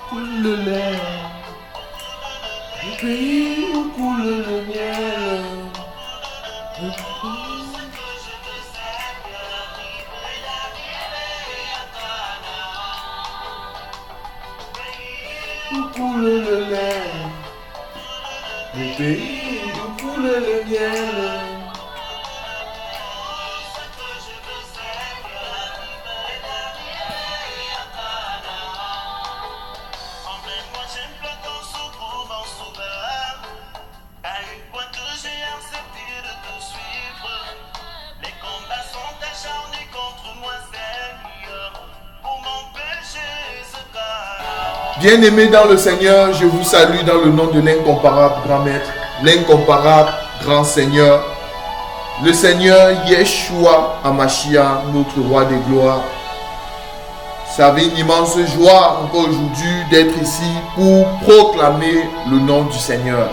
coule le lait, le pays où coule le miel. Où coule le lait, le pays où coule le miel. Bien-aimés dans le Seigneur, je vous salue dans le nom de l'incomparable grand maître, l'incomparable grand Seigneur, le Seigneur Yeshua Hamashiach, notre roi des gloires. Ça avait une immense joie encore aujourd'hui d'être ici pour proclamer le nom du Seigneur.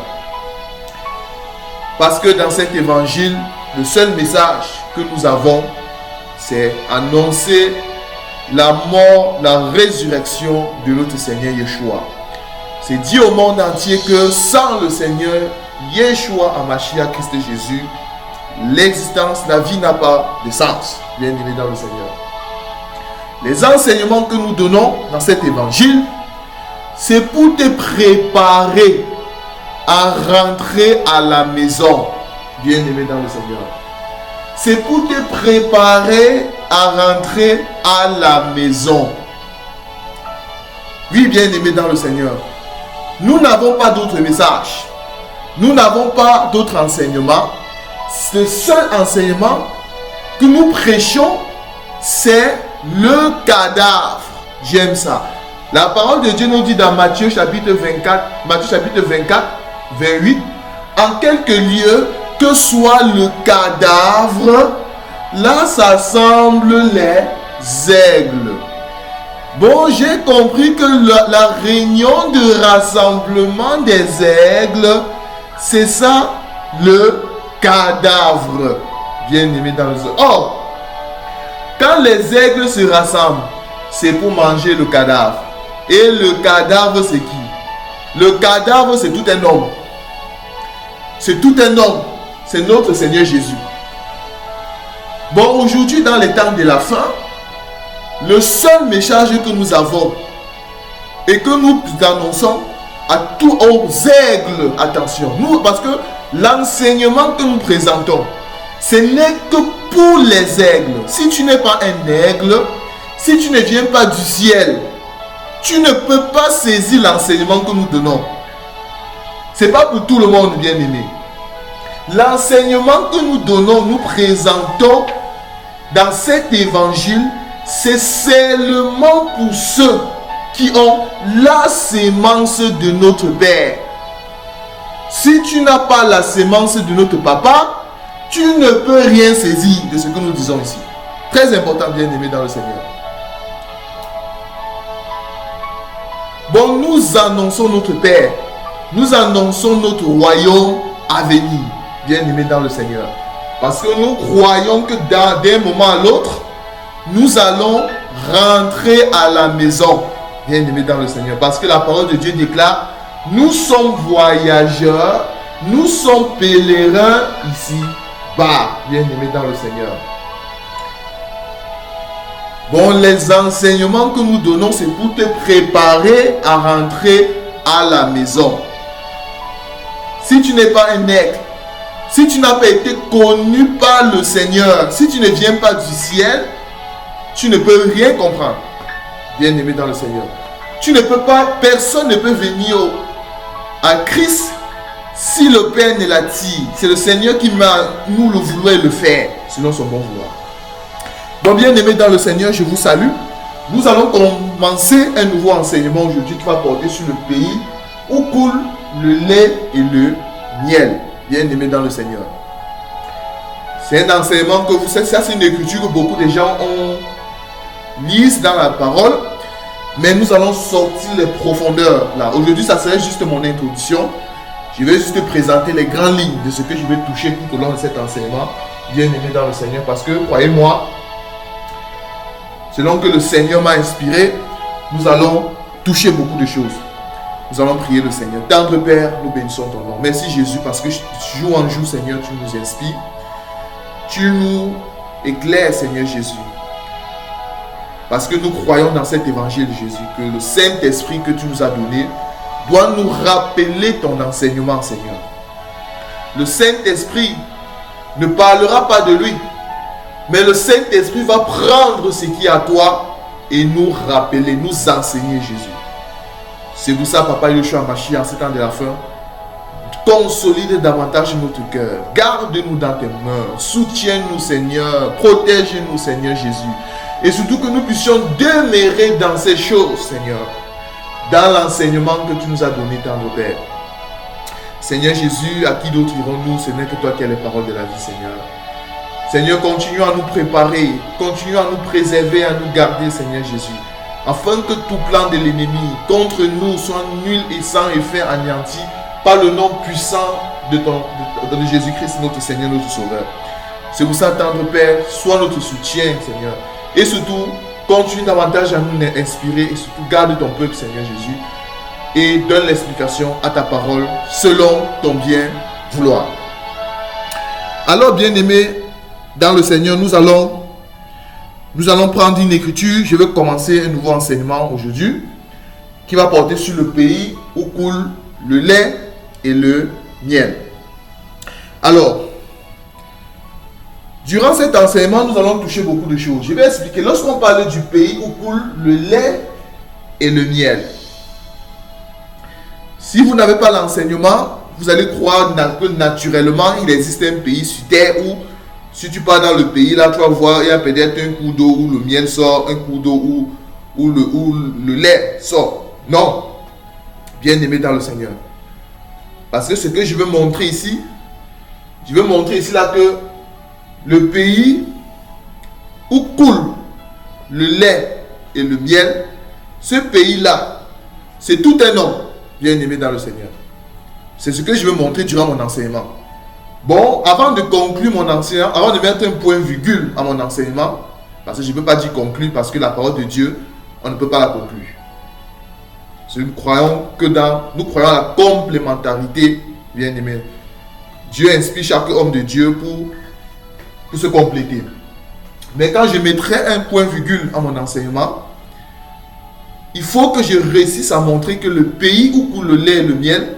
Parce que dans cet évangile, le seul message que nous avons, c'est annoncer la mort, la résurrection de notre Seigneur Yeshua. C'est dire au monde entier que sans le Seigneur Yeshua Hamashiach, Christ Jésus, l'existence, la vie n'a pas de sens. Bien-aimés dans le Seigneur. Les enseignements que nous donnons dans cet évangile, c'est pour te préparer à rentrer à la maison. Bien-aimés dans le Seigneur. C'est pour te préparer à rentrer à la maison. Oui, bien-aimés dans le Seigneur. Nous n'avons pas d'autre message. Nous n'avons pas d'autre enseignement. Le seul enseignement que nous prêchons, c'est le cadavre. J'aime ça. La parole de Dieu nous dit dans Matthieu chapitre 24, 28, en quelques lieux, que soit le cadavre, là s'assemblent les aigles. Bon, j'ai compris que la réunion de rassemblement des aigles, c'est ça, le cadavre. Bien-aimé dans le zoo. Oh, quand les aigles se rassemblent, c'est pour manger le cadavre. Et le cadavre, c'est qui? Le cadavre, c'est tout un homme. C'est tout un homme. C'est notre Seigneur Jésus. Bon, aujourd'hui, dans les temps de la fin, le seul message que nous avons et que nous annonçons à tous aux aigles, attention, nous, parce que l'enseignement que nous présentons, ce n'est que pour les aigles. Si tu n'es pas un aigle, si tu ne viens pas du ciel, tu ne peux pas saisir l'enseignement que nous donnons. Ce n'est pas pour tout le monde, bien-aimé. L'enseignement que nous donnons, nous présentons dans cet évangile, c'est seulement pour ceux qui ont la sémence de notre Père. Si tu n'as pas la sémence de notre Papa, tu ne peux rien saisir de ce que nous disons ici. Très important, bien-aimé dans le Seigneur. Bon, nous annonçons notre Père. Nous annonçons notre royaume à venir. Bien-aimé dans le Seigneur. Parce que nous croyons que d'un moment à l'autre, nous allons rentrer à la maison. Bien-aimé dans le Seigneur. Parce que la parole de Dieu déclare, nous sommes voyageurs, nous sommes pèlerins ici-bas. Bien-aimé dans le Seigneur. Bon, les enseignements que nous donnons, c'est pour te préparer à rentrer à la maison. Si tu n'es pas un aigle, si tu n'as pas été connu par le Seigneur, si tu ne viens pas du ciel, tu ne peux rien comprendre. Bien-aimé dans le Seigneur. Tu ne peux pas, personne ne peut venir à Christ si le Père ne l'attire. C'est le Seigneur qui nous le vouloir le faire, selon son bon vouloir. Donc, bien-aimé dans le Seigneur, je vous salue. Nous allons commencer un nouveau enseignement aujourd'hui qui va porter sur le pays où coule le lait et le miel. Bien-aimé dans le Seigneur. C'est un enseignement que vous savez, ça c'est une écriture que beaucoup de gens lisent dans la parole, mais nous allons sortir les profondeurs là. Aujourd'hui, ça serait juste mon introduction. Je vais juste te présenter les grandes lignes de ce que je vais toucher tout au long de cet enseignement, bien-aimé dans le Seigneur, parce que, croyez-moi, selon que le Seigneur m'a inspiré, nous allons toucher beaucoup de choses. Nous allons prier le Seigneur. Tendre Père, nous bénissons ton nom. Merci Jésus parce que jour en jour, Seigneur, tu nous inspires. Tu nous éclaires, Seigneur Jésus. Parce que nous croyons dans cet évangile, Jésus, que le Saint-Esprit que tu nous as donné doit nous rappeler ton enseignement, Seigneur. Le Saint-Esprit ne parlera pas de lui, mais le Saint-Esprit va prendre ce qui est à toi et nous rappeler, nous enseigner, Jésus. C'est pour ça, Papa Yeshua Mashiach, en ces temps de la fin, consolide davantage notre cœur. Garde-nous dans tes mains. Soutiens-nous, Seigneur. Protège-nous, Seigneur Jésus. Et surtout que nous puissions demeurer dans ces choses, Seigneur. Dans l'enseignement que tu nous as donné, tendre Père. Seigneur Jésus, à qui d'autre irons-nous? Ce n'est que toi qui as les paroles de la vie, Seigneur. Seigneur, continue à nous préparer. Continue à nous préserver, à nous garder, Seigneur Jésus. Afin que tout plan de l'ennemi contre nous soit nul et sans effet anéanti par le nom puissant de Jésus-Christ, notre Seigneur, notre Sauveur. C'est pour ça, tendre Père, sois notre soutien, Seigneur. Et surtout, continue davantage à nous inspirer et surtout garde ton peuple, Seigneur Jésus. Et donne l'explication à ta parole selon ton bien vouloir. Alors, bien-aimés, dans le Seigneur, nous allons prendre une écriture. Je vais commencer un nouveau enseignement aujourd'hui qui va porter sur le pays où coule le lait et le miel. Alors, durant cet enseignement, nous allons toucher beaucoup de choses. Je vais expliquer. Lorsqu'on parle du pays où coule le lait et le miel, si vous n'avez pas l'enseignement, vous allez croire que naturellement, il existe un pays sur terre où si tu pars dans le pays, là, tu vas voir, il y a peut-être un cours d'eau où le miel sort, un cours d'eau où le lait sort. Non. Bien aimé dans le Seigneur. Parce que ce que je veux montrer ici, là que le pays où coule le lait et le miel, ce pays-là, c'est tout un homme, bien aimé dans le Seigneur. C'est ce que je veux montrer durant mon enseignement. Bon, avant de conclure mon enseignement, avant de mettre un point virgule à mon enseignement, parce que je ne peux pas dire conclure, parce que la parole de Dieu, on ne peut pas la conclure. Nous croyons à la complémentarité, bien aimé. Dieu inspire chaque homme de Dieu pour se compléter. Mais quand je mettrai un point virgule à mon enseignement, il faut que je réussisse à montrer que le pays où coule le lait et le miel,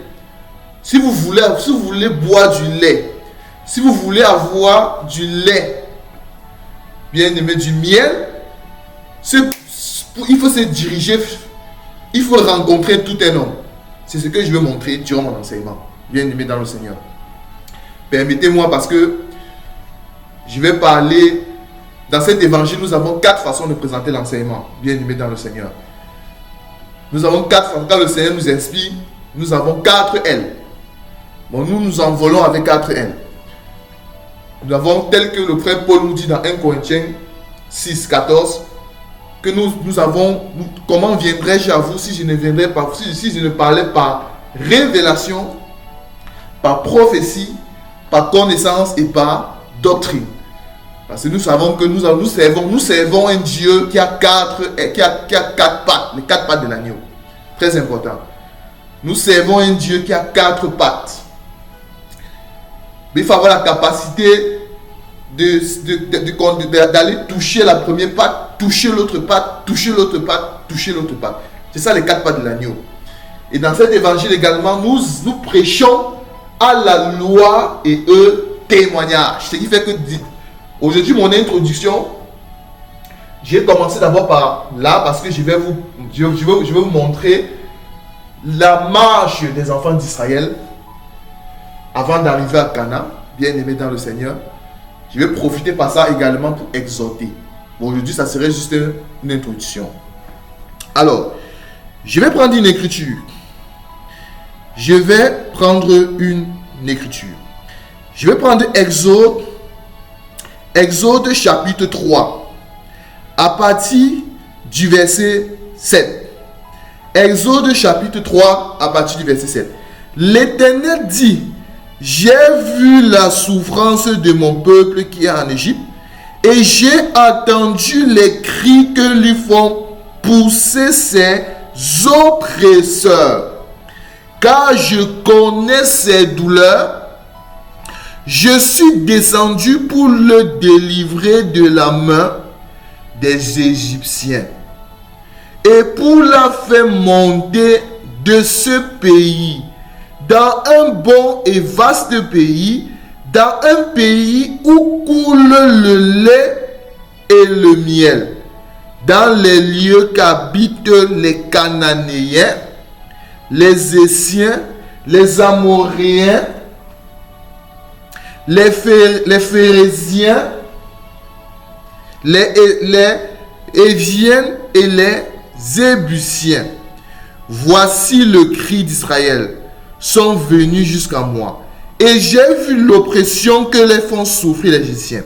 si vous voulez boire du lait, si vous voulez avoir du lait, bien aimé, du miel, il faut se diriger, il faut rencontrer tout un homme. C'est ce que je veux montrer durant mon enseignement, bien aimé dans le Seigneur. Permettez-moi, parce que je vais parler, dans cet évangile, nous avons 4 façons de présenter l'enseignement, bien aimé dans le Seigneur. Nous avons 4 façons, quand le Seigneur nous inspire, nous avons 4 L. Bon, nous envolons avec 4 L. Nous avons, tel que le frère Paul nous dit dans 1 Corinthiens 6, 14, que nous avons, comment viendrais-je à vous si je ne viendrais pas, si je ne parlais par révélation, par prophétie, par connaissance et par doctrine. Parce que nous savons que nous servons un Dieu qui a 4 pattes, les 4 pattes de l'agneau. Très important. Nous servons un Dieu qui a 4 pattes. Mais il faut avoir la capacité d'aller toucher la première patte, toucher l'autre patte, toucher l'autre patte, toucher l'autre patte. C'est ça les 4 pattes de l'agneau. Et dans cet évangile également, nous prêchons à la loi et eux témoignage. Ce qui fait que aujourd'hui, mon introduction, j'ai commencé d'abord par là parce que je vais vous montrer la marche des enfants d'Israël avant d'arriver à Canaan, bien aimé dans le Seigneur. Je vais profiter par ça également pour exhorter. Bon, aujourd'hui, ça serait juste une introduction. Alors, je vais prendre une écriture. Je vais prendre Exode chapitre 3, à partir du verset 7. Exode chapitre 3, à partir du verset 7. L'Éternel dit: j'ai vu la souffrance de mon peuple qui est en Égypte, et j'ai entendu les cris que lui font pousser ses oppresseurs. Car je connais ses douleurs. Je suis descendu pour le délivrer de la main des Égyptiens et pour la faire monter de ce pays dans un bon et vaste pays, dans un pays où coule le lait et le miel, dans les lieux qu'habitent les Cananéens, les Hésiens, les Amoréens, les Phérésiens, les Éviens et les Jébusiens. Voici le cri d'Israël, sont venus jusqu'à moi. Et j'ai vu l'oppression que les font souffrir les Égyptiens.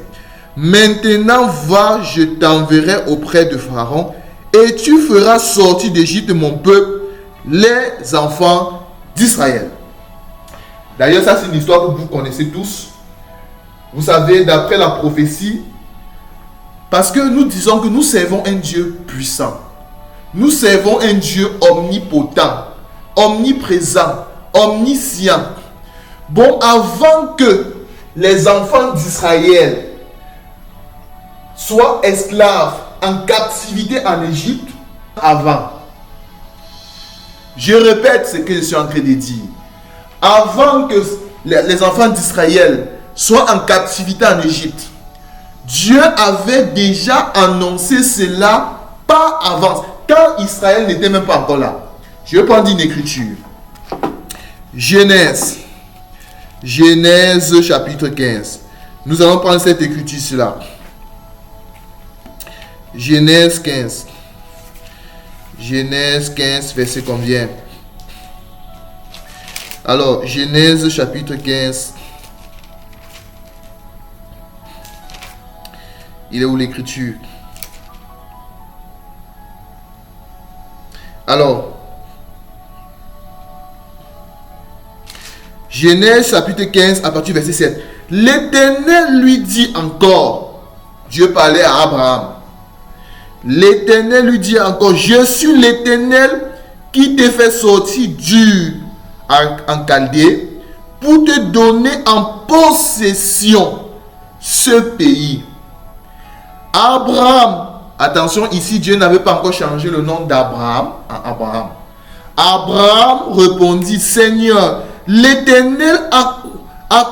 Maintenant va, je t'enverrai auprès de Pharaon, et tu feras sortir d'Égypte mon peuple, les enfants d'Israël. D'ailleurs, ça c'est une histoire que vous connaissez tous. Vous savez, d'après la prophétie, parce que nous disons que nous servons un Dieu puissant. Nous servons un Dieu omnipotent, omniprésent, omniscient. Bon, avant que les enfants d'Israël soient esclaves en captivité en Égypte, avant, je répète ce que je suis en train de dire, avant que les enfants d'Israël soient en captivité en Égypte, Dieu avait déjà annoncé cela par avance, quand Israël n'était même pas encore là. Je vais prendre une écriture. Genèse chapitre 15. Nous allons prendre cette écriture-là. Genèse 15. Genèse 15, verset combien? Alors, Genèse chapitre 15. Il est où l'écriture? Alors, Genèse chapitre 15 à partir du verset 7. L'Éternel lui dit encore, Dieu parlait à Abraham. L'Éternel lui dit encore, je suis l'Éternel qui te fait sortir en Chaldée pour te donner en possession ce pays. Abraham, attention, ici Dieu n'avait pas encore changé le nom d'Abraham à Abraham. Abraham répondit, Seigneur, l'Éternel, à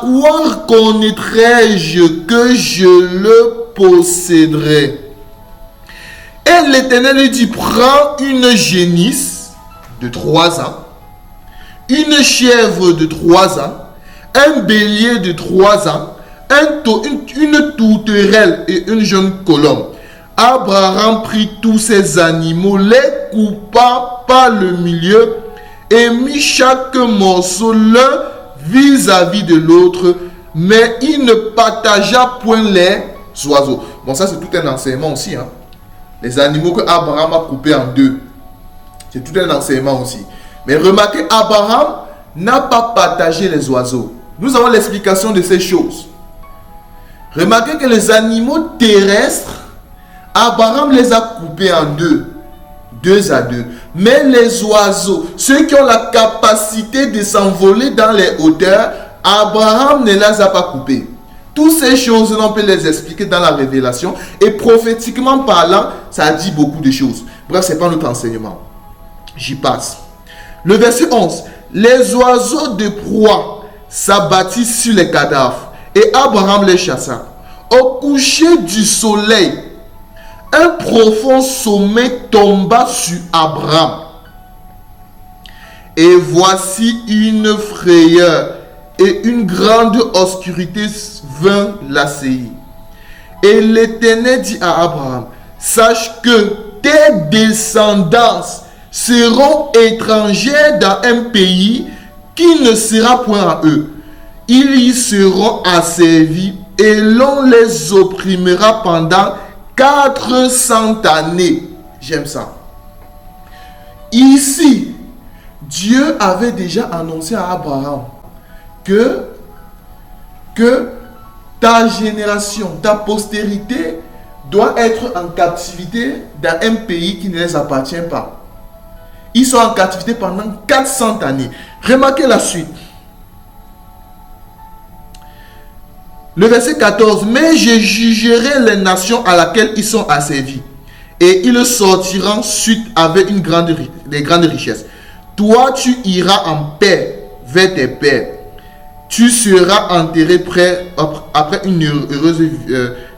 quoi connaîtrai-je que je le posséderai? Et l'Éternel lui dit, prends une génisse de 3 ans, une chèvre de 3 ans, un bélier de 3 ans, une tourterelle et une jeune colombe. Abraham prit tous ces animaux, les coupa par le milieu et mit chaque morceau l'un vis-à-vis de l'autre, mais il ne partagea point les oiseaux. Bon, ça c'est tout un enseignement aussi. Les animaux que Abraham a coupés en 2. C'est tout un enseignement aussi. Mais remarquez, Abraham n'a pas partagé les oiseaux. Nous avons l'explication de ces choses. Remarquez que les animaux terrestres, Abraham les a coupés en 2 à 2. Mais les oiseaux, ceux qui ont la capacité de s'envoler dans les hauteurs, Abraham ne les a pas coupés. Toutes ces choses, on peut les expliquer dans la révélation. Et prophétiquement parlant, ça dit beaucoup de choses. Bref, ce n'est pas notre enseignement. J'y passe. Le verset 11. Les oiseaux de proie s'abattirent sur les cadavres. Et Abraham les chassa. Au coucher du soleil, un profond sommeil tomba sur Abraham. Et voici une frayeur et une grande obscurité vint l'assaillir. Et l'Éternel dit à Abraham, sache que tes descendances seront étrangers dans un pays qui ne sera point à eux. Ils y seront asservis et l'on les opprimera pendant 400 années. J'aime ça. Ici, Dieu avait déjà annoncé à Abraham que ta génération, ta postérité doit être en captivité dans un pays qui ne les appartient pas. Ils sont en captivité pendant 400 années. Remarquez la suite. Le verset 14. Mais je jugerai les nations à laquelle ils sont asservis. Et ils sortiront suite avec des grandes richesses. Toi, tu iras en paix vers tes pères. Tu seras enterré après une heureuse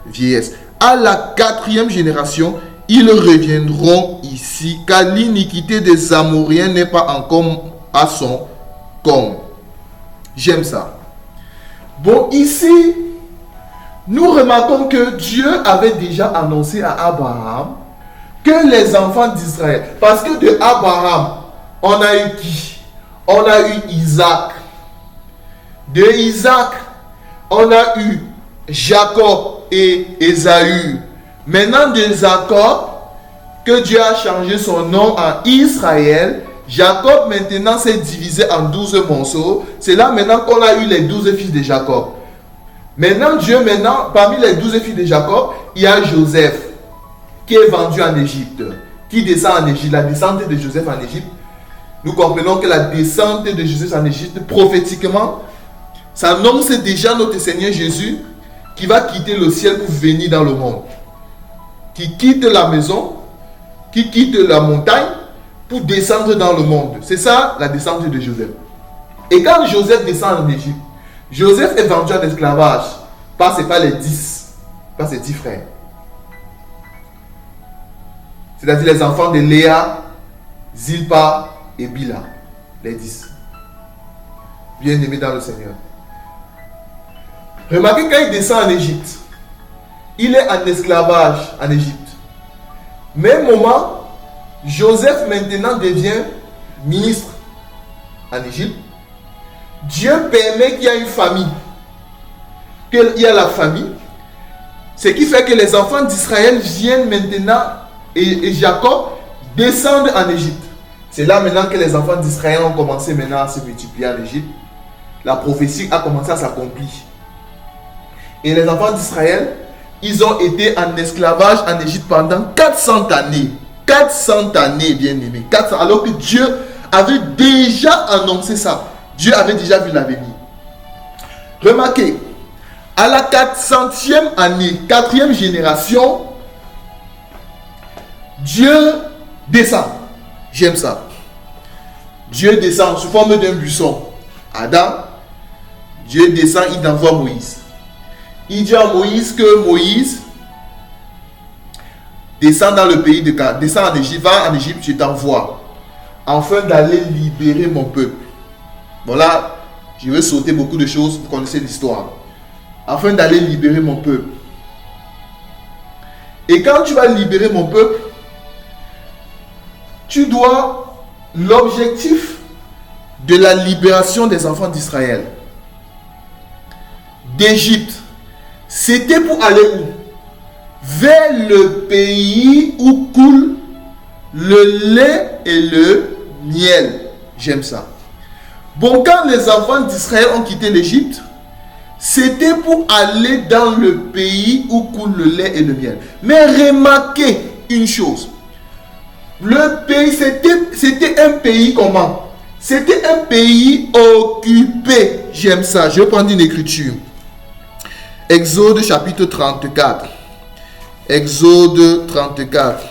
vieillesse. À la 4e génération, ils reviendront ici, car l'iniquité des Amoréens n'est pas encore à son comble. J'aime ça. Bon, ici, nous remarquons que Dieu avait déjà annoncé à Abraham que les enfants d'Israël, parce que de Abraham, on a eu qui? On a eu Isaac. De Isaac, on a eu Jacob et Ésaü. Maintenant de Jacob, que Dieu a changé son nom en Israël, Jacob maintenant s'est divisé en 12 morceaux. C'est là maintenant qu'on a eu les 12 fils de Jacob. Maintenant Dieu, parmi les 12 fils de Jacob, il y a Joseph qui est vendu en Égypte, qui descend en Égypte, la descente de Joseph en Égypte. Nous comprenons que la descente de Joseph en Égypte, prophétiquement, ça annonce déjà notre Seigneur Jésus qui va quitter le ciel pour venir dans le monde. Qui quitte la maison, qui quitte la montagne pour descendre dans le monde. C'est ça la descente de Joseph. Et quand Joseph descend en Égypte, Joseph est vendu en esclavage par ses 10 frères. C'est-à-dire les enfants de Léa, Zilpa et Bila, les 10. Bien-aimés dans le Seigneur. Remarquez quand il descend en Égypte, il est en esclavage en Égypte. Même moment, Joseph maintenant devient ministre en Égypte. Dieu permet qu'il y ait une famille, qu'il y a la famille. Ce qui fait que les enfants d'Israël viennent maintenant et Jacob descendent en Égypte. C'est là maintenant que les enfants d'Israël ont commencé maintenant à se multiplier en Égypte. La prophétie a commencé à s'accomplir. Et les enfants d'Israël, ils ont été en esclavage en Égypte pendant 400 années. 400 années, bien aimés. 400, alors que Dieu avait déjà annoncé ça. Dieu avait déjà vu l'avenir. Remarquez, à la 400e année, 4e génération, Dieu descend. J'aime ça. Dieu descend sous forme d'un buisson. Adam, Dieu descend, il envoie Moïse. Il dit à Moïse que Moïse descend dans le pays de Canaan, descend en Égypte, va en Égypte, je t'envoie, afin d'aller libérer mon peuple. Bon là, je vais sauter beaucoup de choses, vous connaissez l'histoire. Afin d'aller libérer mon peuple. Et quand tu vas libérer mon peuple, tu dois, l'objectif de la libération des enfants d'Israël, d'Égypte, c'était pour aller où? Vers le pays où coule le lait et le miel. J'aime ça. Bon, quand les enfants d'Israël ont quitté l'Égypte, c'était pour aller dans le pays où coule le lait et le miel. Mais remarquez une chose. Le pays, c'était un pays comment? C'était un pays occupé. J'aime ça. Je vais prendre une écriture. Exode chapitre 34. Exode 34.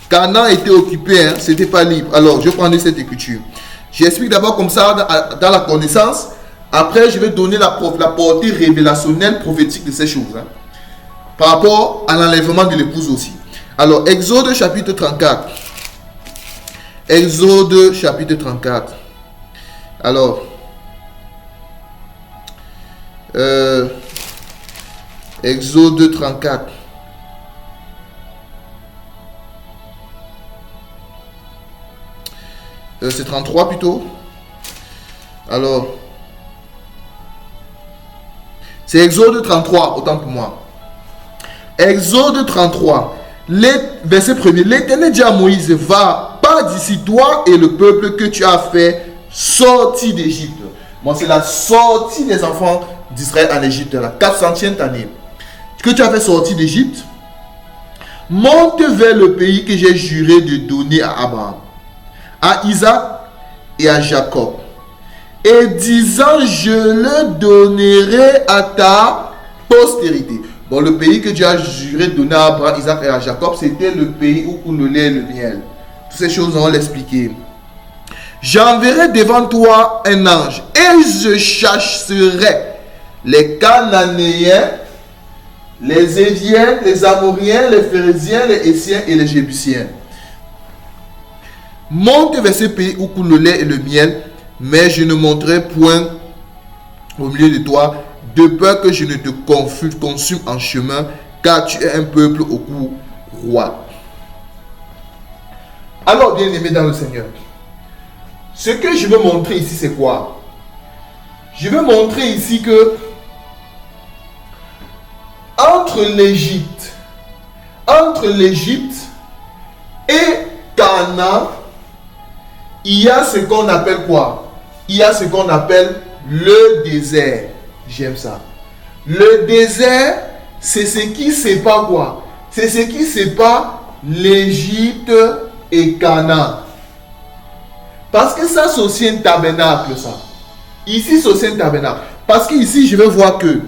Canaan était occupé, hein, c'était pas libre. Alors, je vais prendre cette écriture. J'explique d'abord comme ça dans la connaissance. Après, je vais donner la portée révélationnelle prophétique de ces choses. Hein, par rapport à l'enlèvement de l'épouse aussi. Alors, Exode chapitre 34. Exode chapitre 34. Alors, Exode 34. C'est 33 plutôt. Alors, c'est Exode 33, autant pour moi. Exode 33, verset 1er. L'Éternel dit à Moïse, va, pas d'ici toi et le peuple que tu as fait sortir d'Égypte. Bon, c'est la sortie des enfants d'Israël en Égypte, la 400e année. Que tu as fait sortir d'Égypte. monte vers le pays que j'ai juré de donner à Abraham, à Isaac et à Jacob, et disant, je le donnerai à ta postérité. Bon, le pays que Dieu a juré de donner à Abraham, Isaac et à Jacob, c'était le pays où coule le lait et le miel. Toutes ces choses, on va l'expliquer. J'enverrai devant toi un ange, et je chasserai les Cananéens, les Éviens, les Amoriens, les Phérésiens, les Hessiens et les Jébusiens. Monte vers ce pays où coule le lait et le miel, mais je ne monterai point au milieu de toi, de peur que je ne te consume en chemin, car tu es un peuple au cou roi. Alors, bien aimé dans le Seigneur, ce que je veux montrer ici, c'est quoi? Je veux montrer ici que entre l'Égypte et Canaan, il y a ce qu'on appelle quoi? Il y a ce qu'on appelle le désert. J'aime ça. Le désert, c'est ce qui sépare quoi? C'est ce qui sépare l'Égypte et Canaan. Parce que ça, c'est aussi un tabernacle, ça. Ici, c'est aussi un tabernacle. Parce que ici, je vais voir que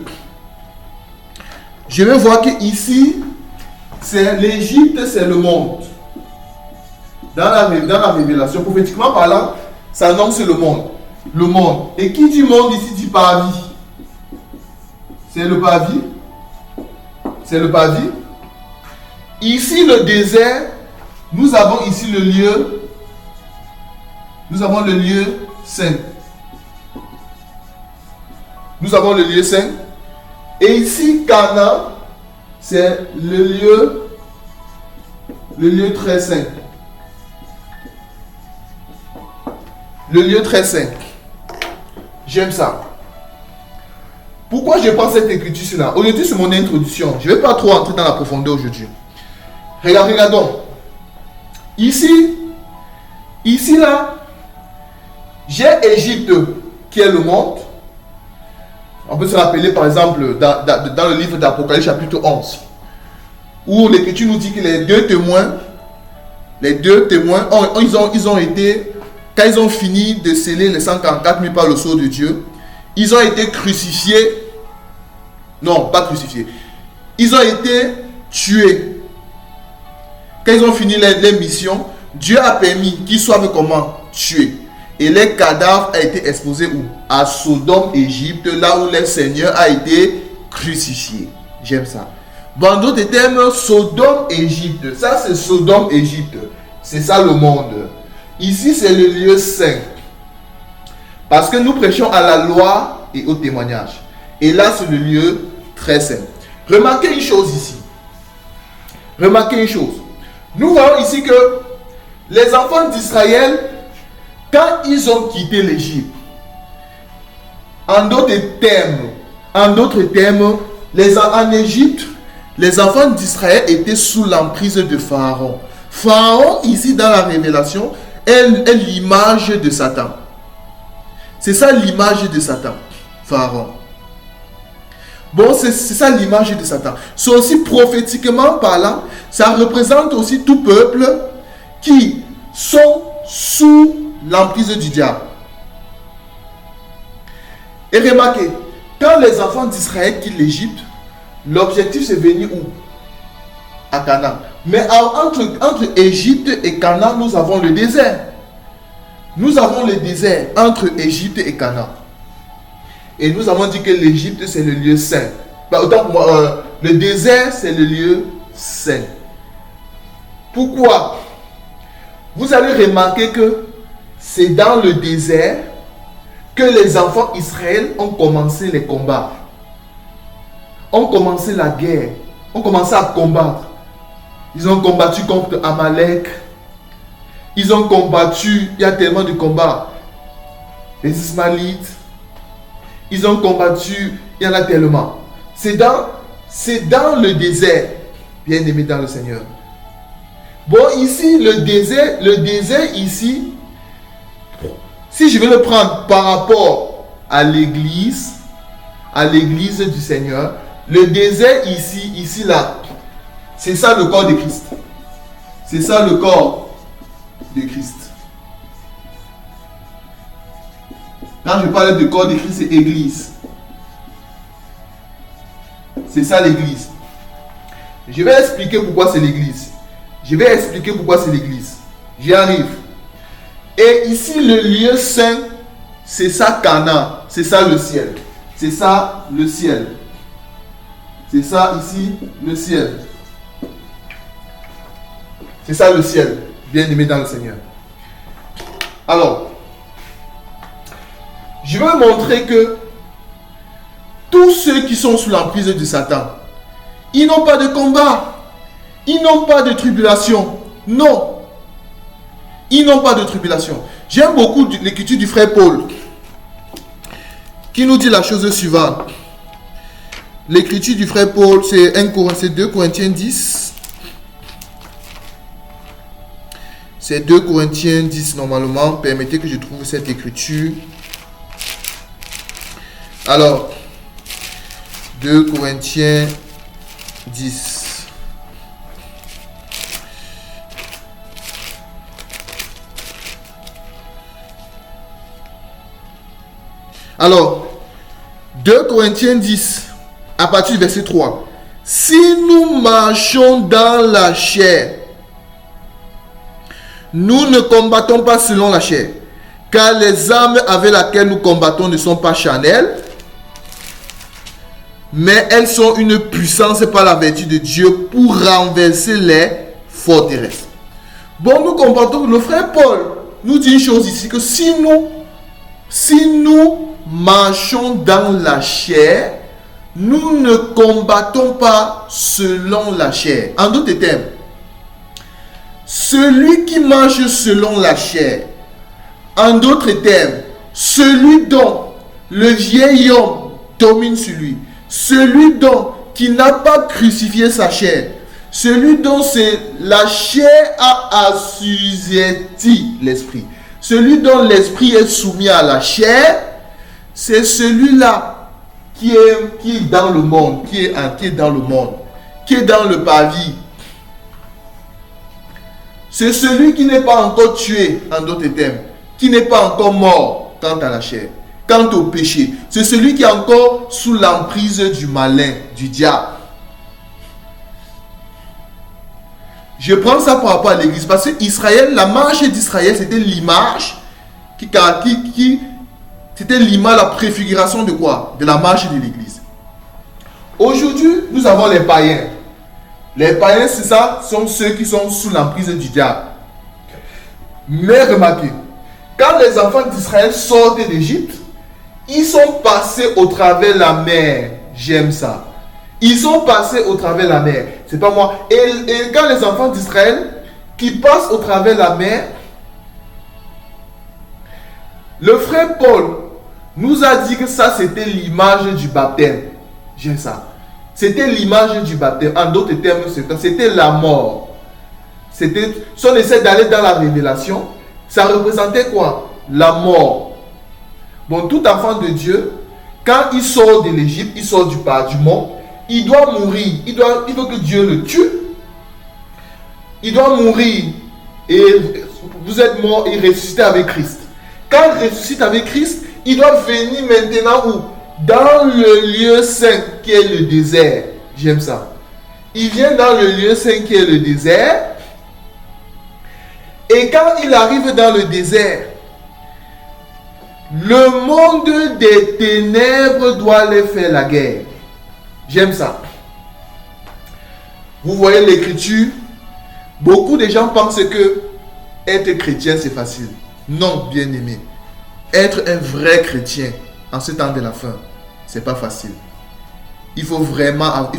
ici, c'est l'Égypte, c'est le monde. Dans la révélation, prophétiquement parlant, ça annonce le monde. Le monde. Et qui dit monde ici dit parvis. C'est le parvis. C'est le parvis. Ici, le désert, nous avons ici le lieu. Nous avons le lieu saint. Nous avons le lieu saint. Et ici, Canaan, c'est le lieu très saint. Le lieu très saint. J'aime ça. Pourquoi je prends cette écriture-là? Aujourd'hui, c'est mon introduction. Je ne vais pas trop entrer dans la profondeur aujourd'hui. Regardons. Ici, là, j'ai Égypte qui est le monde. On peut se rappeler par exemple dans le livre d'Apocalypse chapitre 11, où l'Écriture nous dit que les deux témoins, ils ont été, quand ils ont fini de sceller les 144 000 par le sceau de Dieu, ils ont été crucifiés. Non, pas crucifiés. Ils ont été tués. Quand ils ont fini les missions, Dieu a permis qu'ils soient comment? Tués. Et les cadavres ont été exposés où? À Sodome, Égypte, là où le Seigneur a été crucifié. J'aime ça. Bon, en d'autres termes, Sodome, Égypte. Ça, c'est Sodome, Égypte. C'est ça le monde. Ici, c'est le lieu saint. Parce que nous prêchons à la loi et au témoignage. Et là, c'est le lieu très saint. Remarquez une chose ici. Remarquez une chose. Nous voyons ici que les enfants d'Israël, quand ils ont quitté l'Égypte, en d'autres termes, en Égypte, les enfants d'Israël étaient sous l'emprise de Pharaon. Pharaon, ici dans la révélation, est l'image de Satan. C'est ça l'image de Satan, Pharaon. Bon, c'est ça l'image de Satan. C'est aussi prophétiquement parlant, ça représente aussi tout peuple qui sont sous l'emprise du diable. Et remarquez, quand les enfants d'Israël quittent l'Égypte, l'objectif c'est venir où? À Canaan. Mais entre Égypte et Canaan, nous avons le désert. Nous avons le désert entre Égypte et Canaan. Et nous avons dit que l'Égypte c'est le lieu saint. Autant pour moi, le désert c'est le lieu saint. Pourquoi? Vous allez remarquer que c'est dans le désert que les enfants d'Israël ont commencé les combats. Ont commencé la guerre. Ont commencé à combattre. Ils ont combattu contre Amalek. Ils ont combattu, il y a tellement de combats. Les Ismaélites. Ils ont combattu, il y en a tellement. C'est dans le désert, bien aimé dans le Seigneur. Bon, ici, le désert ici, si je vais le prendre par rapport à l'église du Seigneur, le désert ici là, C'est ça le corps de Christ. C'est ça le corps de Christ. Quand je parle de corps de Christ, c'est église. C'est ça l'église. Je vais expliquer pourquoi c'est l'église. J'y arrive. Et ici, le lieu saint, c'est ça Canaan. C'est ça le ciel. C'est ça le ciel. C'est ça ici le ciel. C'est ça le ciel. Bien-aimé dans le Seigneur. Alors, je veux montrer que tous ceux qui sont sous l'emprise de Satan, ils n'ont pas de combat. Ils n'ont pas de tribulation. Non. Ils n'ont pas de tribulation. J'aime beaucoup l'écriture du frère Paul qui nous dit la chose suivante. L'écriture du frère Paul, c'est 2 Corinthiens 10. C'est 2 Corinthiens 10 normalement. Permettez que je trouve cette écriture. Alors, 2 Corinthiens 10. Alors, 2 Corinthiens 10, à partir du verset 3. Si nous marchons dans la chair, nous ne combattons pas selon la chair, car les armes avec lesquelles nous combattons ne sont pas charnelles, mais elles sont une puissance par la vertu de Dieu pour renverser les forteresses. Bon, nous combattons. Le frère Paul nous dit une chose ici, que si nous marchons dans la chair, nous ne combattons pas selon la chair. En d'autres termes, celui qui marche selon la chair, en d'autres termes, celui dont le vieil homme domine sur lui, celui dont qui n'a pas crucifié sa chair, celui dont la chair a assujetti l'esprit, celui dont l'esprit est soumis à la chair, c'est celui-là qui est dans le monde, qui est dans le parvis. C'est celui qui n'est pas encore tué, en d'autres termes, qui n'est pas encore mort quant à la chair, quant au péché. C'est celui qui est encore sous l'emprise du malin, du diable. Je prends ça par rapport à l'église, parce que Israël, la marche d'Israël, c'était l'image c'était l'image, la préfiguration de quoi? De la marche de l'église. Aujourd'hui, nous avons les païens. Les païens, c'est ça, sont ceux qui sont sous l'emprise du diable. Mais remarquez, quand les enfants d'Israël sortent d'Égypte, ils sont passés au travers la mer. J'aime ça. Ils sont passés au travers la mer. C'est pas moi. Et quand les enfants d'Israël qui passent au travers la mer, le frère Paul nous a dit que ça c'était l'image du baptême. J'aime ça. C'était l'image du baptême. En d'autres termes, c'était la mort. Si on essaie d'aller dans la révélation, ça représentait quoi? La mort. Bon, tout enfant de Dieu, quand il sort de l'Égypte, il sort du monde, il doit mourir. Il veut que Dieu le tue. Il doit mourir. Et vous êtes mort et ressuscité avec Christ. Quand il ressuscite avec Christ, il doit venir maintenant où? Dans le lieu saint qui est le désert. J'aime ça. Il vient dans le lieu saint qui est le désert. Et quand il arrive dans le désert, le monde des ténèbres doit les faire la guerre. J'aime ça. Vous voyez l'écriture. Beaucoup de gens pensent que être chrétien c'est facile. Non, bien aimé. Être un vrai chrétien en ce temps de la fin, c'est pas facile. Il faut vraiment,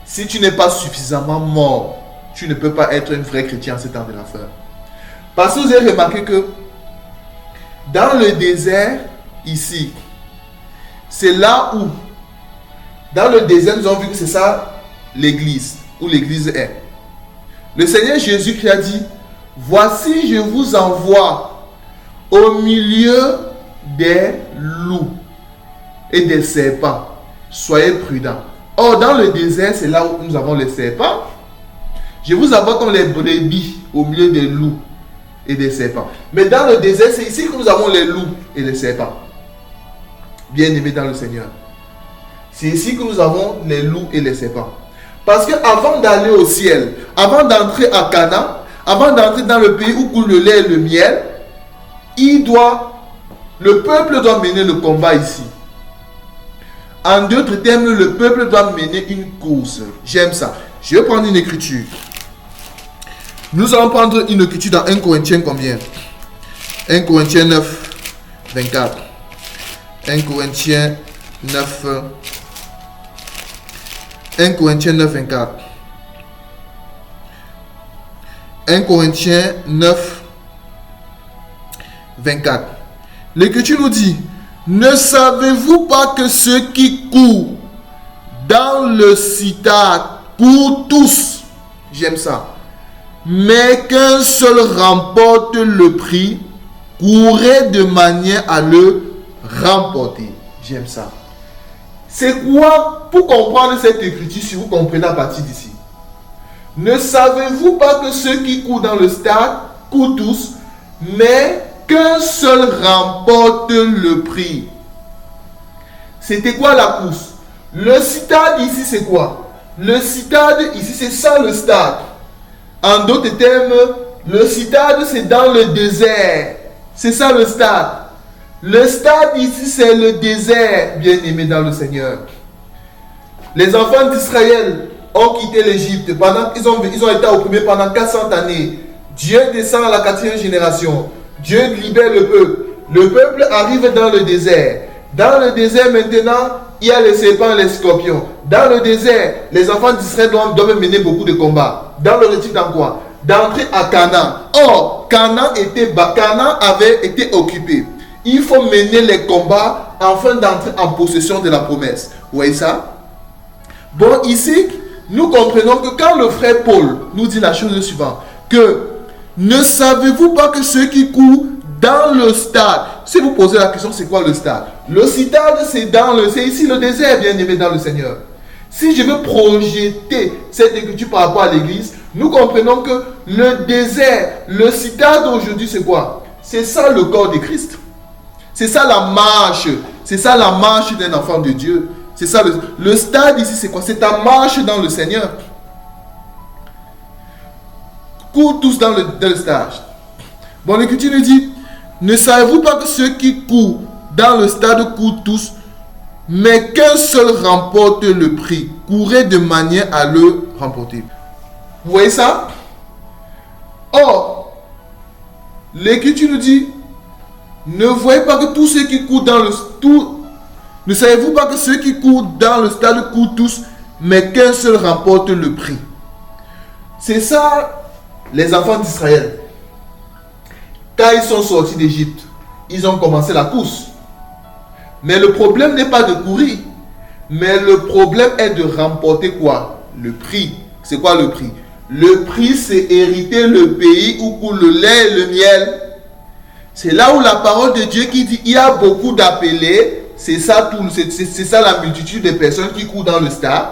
si tu n'es pas suffisamment mort, tu ne peux pas être un vrai chrétien en ce temps de la fin. Parce que vous avez remarqué que dans le désert, ici, c'est là où, dans le désert, nous avons vu que c'est ça l'église, où l'église est. Le Seigneur Jésus-Christ a dit, voici je vous envoie au milieu des loups et des serpents. Soyez prudents. Or, dans le désert, c'est là où nous avons les serpents. Je vous avais comme les brebis au milieu des loups et des serpents. Mais dans le désert, c'est ici que nous avons les loups et les serpents. Bien-aimés dans le Seigneur. C'est ici que nous avons les loups et les serpents. Parce qu'avant d'aller au ciel, avant d'entrer à Canaan, avant d'entrer dans le pays où coule le lait et le miel, le peuple doit mener le combat ici. En d'autres termes, le peuple doit mener une course. J'aime ça. Je vais prendre une écriture. Nous allons prendre une écriture dans 1 Corinthiens combien? 1 Corinthiens 9, 24. 1 Corinthiens 9, 1 Corinthiens 9, 24. 1 Corinthiens 9, 24. L'Écriture nous dit, ne savez-vous pas que ceux qui courent dans le citade courent tous? J'aime ça. Mais qu'un seul remporte le prix, courez de manière à le remporter. J'aime ça. C'est quoi, pour comprendre cette écriture, si vous comprenez à partir d'ici? Ne savez-vous pas que ceux qui courent dans le stade courent tous, mais qu'un seul remporte le prix? C'était quoi la course? Le citade ici, c'est quoi? Le citade ici, c'est ça le stade. En d'autres termes, le citade, c'est dans le désert. C'est ça le stade. Le stade ici, c'est le désert, bien-aimé dans le Seigneur. Les enfants d'Israël ont quitté l'Égypte. Ils ont été opprimés pendant 400 années. Dieu descend à la 4e génération. Dieu libère le peuple. Le peuple arrive dans le désert. Dans le désert maintenant, il y a les serpents et les scorpions. Dans le désert, les enfants d'Israël doivent mener beaucoup de combats. Dans le récit dans quoi? D'entrer à Canaan. Or, Canaan avait été occupé. Il faut mener les combats afin d'entrer en possession de la promesse. Vous voyez ça? Bon, ici, nous comprenons que quand le frère Paul nous dit la chose suivante, que ne savez-vous pas que ceux qui courent dans le stade, si vous posez la question, c'est quoi le stade? Le stade, c'est ici le désert, bien aimé dans le Seigneur. Si je veux projeter cette écriture par rapport à l'église, nous comprenons que le désert, le stade aujourd'hui, c'est quoi? C'est ça le corps de Christ. C'est ça la marche. C'est ça la marche d'un enfant de Dieu. C'est ça le stade ici, c'est quoi? C'est ta marche dans le Seigneur. Courent tous dans le stage. Bon, l'Écriture nous dit, ne savez-vous pas que ceux qui courent dans le stade courent tous, mais qu'un seul remporte le prix? Courez de manière à le remporter. Vous voyez ça? Or, l'Écriture nous dit, ne voyez pas que tous ceux qui courent dans le ne savez-vous pas que ceux qui courent dans le stade courent tous, mais qu'un seul remporte le prix? C'est ça, les enfants d'Israël. Quand ils sont sortis d'Égypte, ils ont commencé la course. Mais le problème n'est pas de courir, mais le problème est de remporter quoi? Le prix. C'est quoi le prix? Le prix, c'est hériter le pays où coule le lait et le miel. C'est là où la parole de Dieu qui dit, il y a beaucoup d'appelés. C'est ça, c'est ça la multitude de personnes qui courent dans le stade.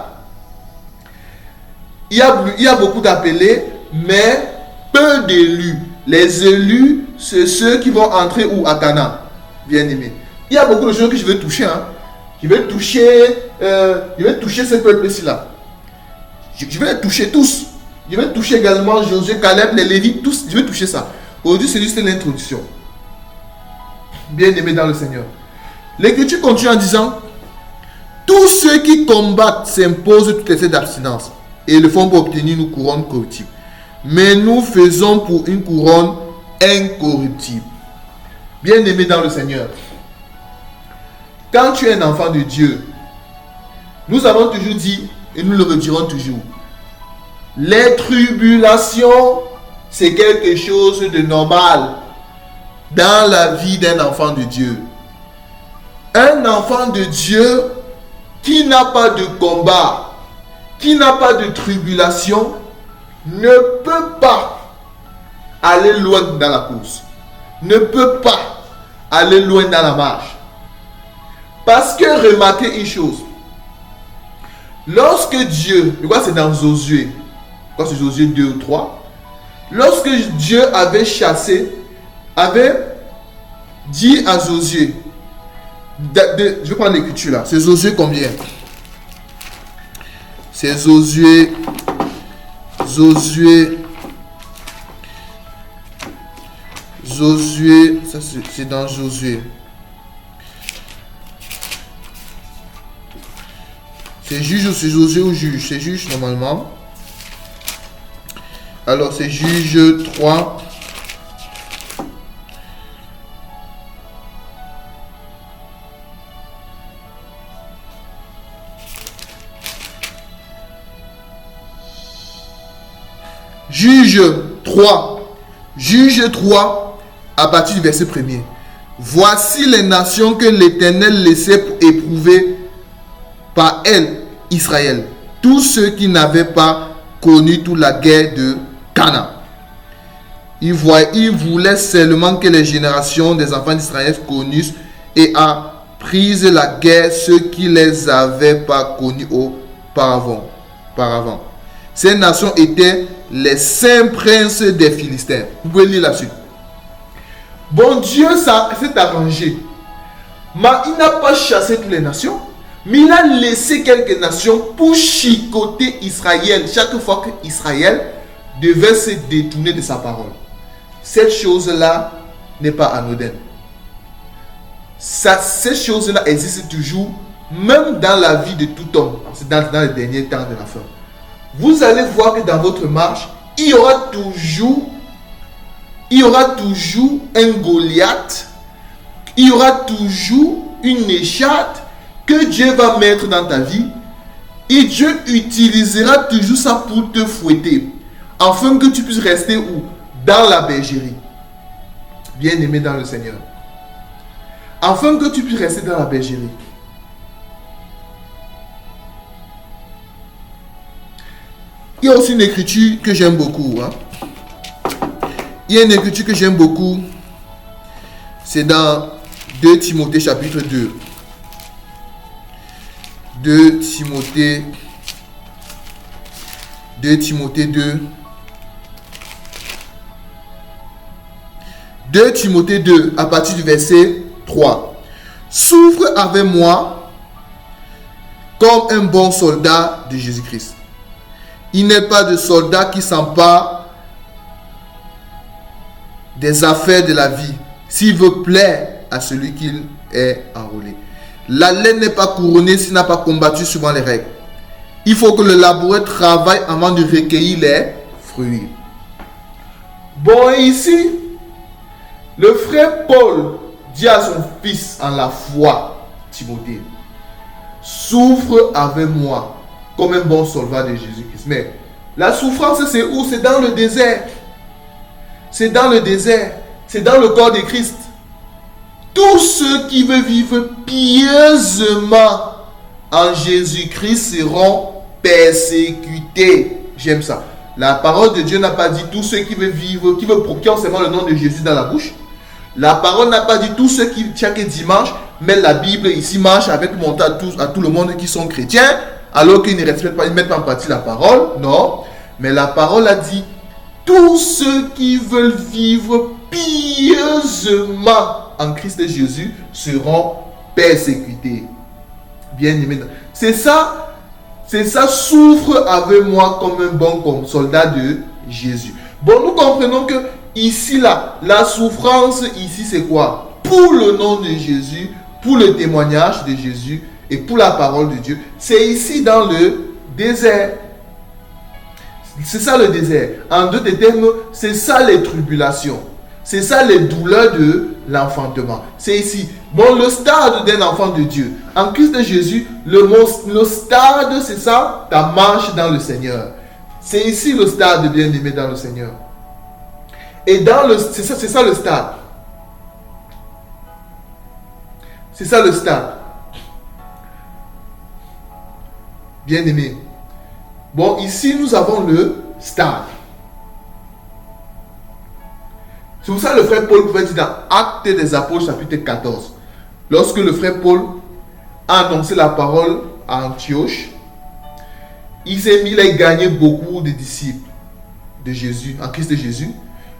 Il y a beaucoup d'appelés, mais peu d'élus. Les élus, c'est ceux qui vont entrer où? À Canaan. Bien aimé. Il y a beaucoup de gens que je vais toucher. Je vais toucher ce peuple-ci là. Je vais les toucher tous. Je vais toucher également Josué, Caleb, les Lévites, tous. Je vais toucher ça. Aujourd'hui, c'est juste l'introduction. Bien aimé dans le Seigneur. L'Écriture continue en disant, tous ceux qui combattent s'imposent tout effet d'abstinence et le font pour obtenir une couronne corruptible. Mais nous faisons pour une couronne incorruptible. Bien aimé dans le Seigneur. Quand tu es un enfant de Dieu, nous avons toujours dit, et nous le redirons toujours, les tribulations, c'est quelque chose de normal dans la vie d'un enfant de Dieu. Un enfant de Dieu qui n'a pas de combat, qui n'a pas de tribulation, ne peut pas aller loin dans la course, ne peut pas aller loin dans la marche. Parce que remarquez une chose, Lorsque Dieu, je crois que c'est dans Josué, je crois que c'est Josué 2 ou 3, lorsque Dieu avait chassé, avait dit à Josué, je vais prendre l'écriture là, c'est Josué combien? C'est Josué, ça c'est dans Josué. C'est juge ou c'est Josué ou juge? C'est juge normalement. Alors c'est juge 3. Juge 3, à partir du verset 1er. Voici les nations que l'Éternel laissait pour éprouver par elle, Israël, tous ceux qui n'avaient pas connu toute la guerre de Canaan. Il voulait seulement que les générations des enfants d'Israël connussent et apprisent la guerre, ceux qui ne les avaient pas connus auparavant. Ces nations étaient les 5 princes des Philistins. Vous pouvez lire la suite. Bon Dieu s'est arrangé. Mais il n'a pas chassé toutes les nations, mais il a laissé quelques nations pour chicoter Israël chaque fois que Israël devait se détourner de sa parole. Cette chose-là n'est pas anodine. Cette chose-là existe toujours, même dans la vie de tout homme. C'est dans les derniers temps de la fin. Vous allez voir que dans votre marche, il y aura toujours un Goliath, il y aura toujours une écharpe que Dieu va mettre dans ta vie et Dieu utilisera toujours ça pour te fouetter afin que tu puisses rester où? Dans la bergerie. Bien-aimé dans le Seigneur. Afin que tu puisses rester dans la bergerie. Il y a aussi une écriture que j'aime beaucoup. Il y a une écriture que j'aime beaucoup. C'est dans 2 Timothée chapitre 2. 2 Timothée 2. 2 Timothée 2 à partir du verset 3. Souffre avec moi comme un bon soldat de Jésus-Christ. Il n'est pas de soldat qui s'empare des affaires de la vie s'il veut plaire à celui qui est enrôlé. La laine n'est pas couronnée s'il n'a pas combattu suivant les règles. Il faut que le laboureur travaille avant de recueillir les fruits. Bon, ici, le frère Paul dit à son fils en la foi, Timothée, souffre avec moi comme un bon soldat de Jésus-Christ. Mais la souffrance, c'est où? C'est dans le désert. C'est dans le désert. C'est dans le corps de Christ. Tous ceux qui veulent vivre pieusement en Jésus-Christ seront persécutés. J'aime ça. La parole de Dieu n'a pas dit tous ceux qui veulent vivre, qui ont seulement le nom de Jésus dans la bouche. La parole n'a pas dit tous ceux qui chaque dimanche, mais la Bible ici marche avec monter à tout le monde qui sont chrétiens, alors qu'ils ne respectent pas, ils ne mettent pas en pratique la parole. Non. Mais la parole a dit tous ceux qui veulent vivre pieusement en Christ Jésus seront persécutés. Bien-aimé. C'est ça, souffre avec moi comme un bon soldat de Jésus. Bon, nous comprenons que ici, là, la souffrance, ici, c'est quoi? Pour le nom de Jésus, pour le témoignage de Jésus et pour la parole de Dieu. C'est ici dans le désert. C'est ça le désert. En d'autres termes, c'est ça les tribulations. C'est ça les douleurs de l'enfantement. C'est ici. Bon, le stade d'un enfant de Dieu. En Christ Jésus, le stade, c'est ça, ta marche dans le Seigneur. C'est ici le stade bien-aimé dans le Seigneur. Et c'est ça le stade. C'est ça le stade. Bien-aimé. Bon, ici, nous avons le stade. C'est pour ça que le frère Paul pouvait dire dans Actes des Apôtres, chapitre 14. Lorsque le frère Paul a annoncé la parole à Antioche, il a gagné beaucoup de disciples de Jésus, en Christ de Jésus.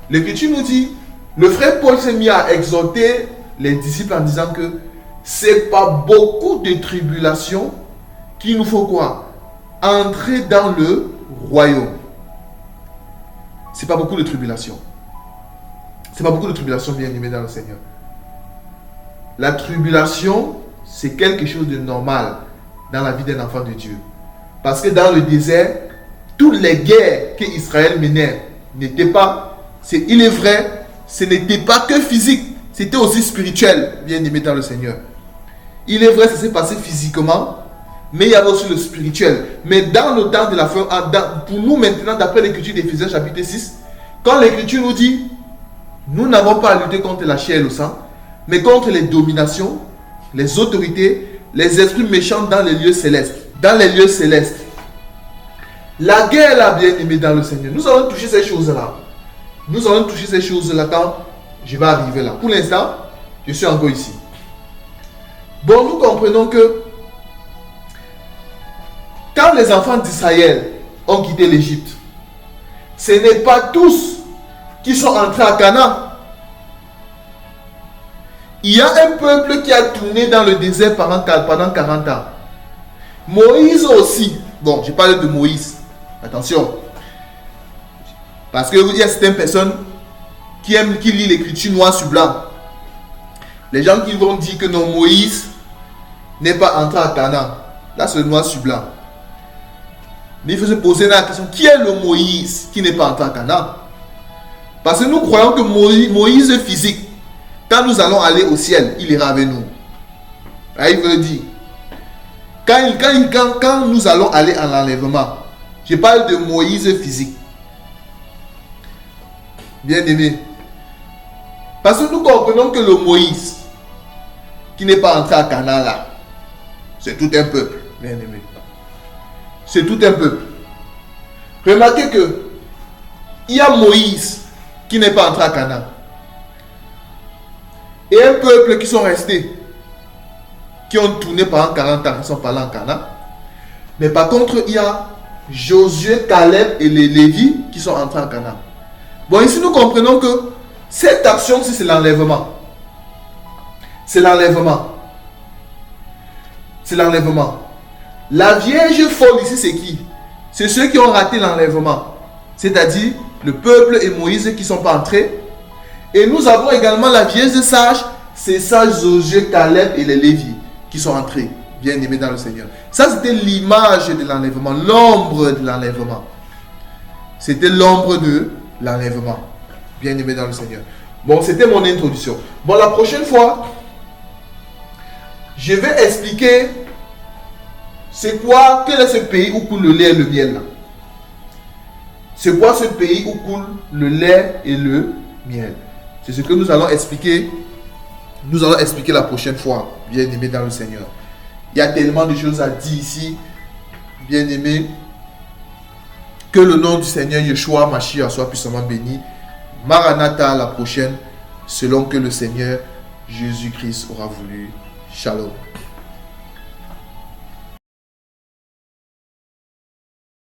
L'Écriture nous dit, le frère Paul s'est mis à exhorter les disciples en disant que c'est pas beaucoup de tribulations qu'il nous faut quoi? Entrer dans le royaume. C'est pas beaucoup de tribulations. C'est pas beaucoup de tribulations, bien aimés dans le Seigneur. La tribulation, c'est quelque chose de normal dans la vie d'un enfant de Dieu. Parce que dans le désert, toutes les guerres qu'Israël menait n'étaient pas, il est vrai, ce n'était pas que physique, c'était aussi spirituel, bien aimé dans le Seigneur. Il est vrai, ça s'est passé physiquement, mais il y avait aussi le spirituel. Mais dans le temps de la fin, pour nous maintenant, d'après l'Écriture d'Éphésiens chapitre 6, quand l'Écriture nous dit, nous n'avons pas à lutter contre la chair et le sang, mais contre les dominations, les autorités, les esprits méchants dans les lieux célestes. Dans les lieux célestes. La guerre là, bien aimé dans le Seigneur. Nous allons toucher ces choses-là. Nous allons toucher ces choses-là quand je vais arriver là. Pour l'instant, je suis encore ici. Bon, nous comprenons que quand les enfants d'Israël ont quitté l'Égypte, ce n'est pas tous qui sont entrés à Canaan. Il y a un peuple qui a tourné dans le désert pendant 40 ans. Moïse aussi. Bon, je parle de Moïse. Attention. Parce qu'il y a certaines personnes qui lisent l'écriture noir sur blanc. Les gens qui vont dire que non, Moïse n'est pas entré à Canaan. Là, c'est le noir sur blanc. Mais il faut se poser la question, qui est le Moïse qui n'est pas entré à Canaan? Parce que nous croyons que Moïse physique, quand nous allons aller au ciel, il ira avec nous. Là, il veut dire, quand nous allons aller en enlèvement, je parle de Moïse physique. Bien aimé. Parce que nous comprenons que le Moïse, qui n'est pas entré à Canaan là, c'est tout un peuple, bien aimé. C'est tout un peuple. Remarquez que il y a Moïse qui n'est pas entré à Canaan. Et un peuple qui sont restés, qui ont tourné pendant 40 ans, ils sont pas là en Canaan. Mais par contre, il y a Josué, Caleb et les Lévis qui sont entrés en Canaan. Bon, ici nous comprenons que cette action, c'est l'enlèvement. C'est l'enlèvement. C'est l'enlèvement. La vierge folle ici, c'est qui? C'est ceux qui ont raté l'enlèvement. C'est-à-dire le peuple et Moïse qui ne sont pas entrés. Et nous avons également la vierge sage. C'est ça, Josué, Caleb et les Lévis qui sont entrés, bien aimés dans le Seigneur. Ça, c'était l'image de l'enlèvement, l'ombre de l'enlèvement. C'était l'ombre de l'enlèvement, bien aimé dans le Seigneur. Bon, c'était mon introduction. Bon, la prochaine fois, je vais expliquer quel est ce pays où coule le lait et le miel là. C'est quoi ce pays où coule le lait et le miel? C'est ce que nous allons expliquer. Nous allons expliquer la prochaine fois, bien aimé dans le Seigneur. Il y a tellement de choses à dire ici, bien aimé. Que le nom du Seigneur Yeshua Mashiach soit puissamment béni. Maranatha la prochaine, selon que le Seigneur Jésus-Christ aura voulu. Shalom.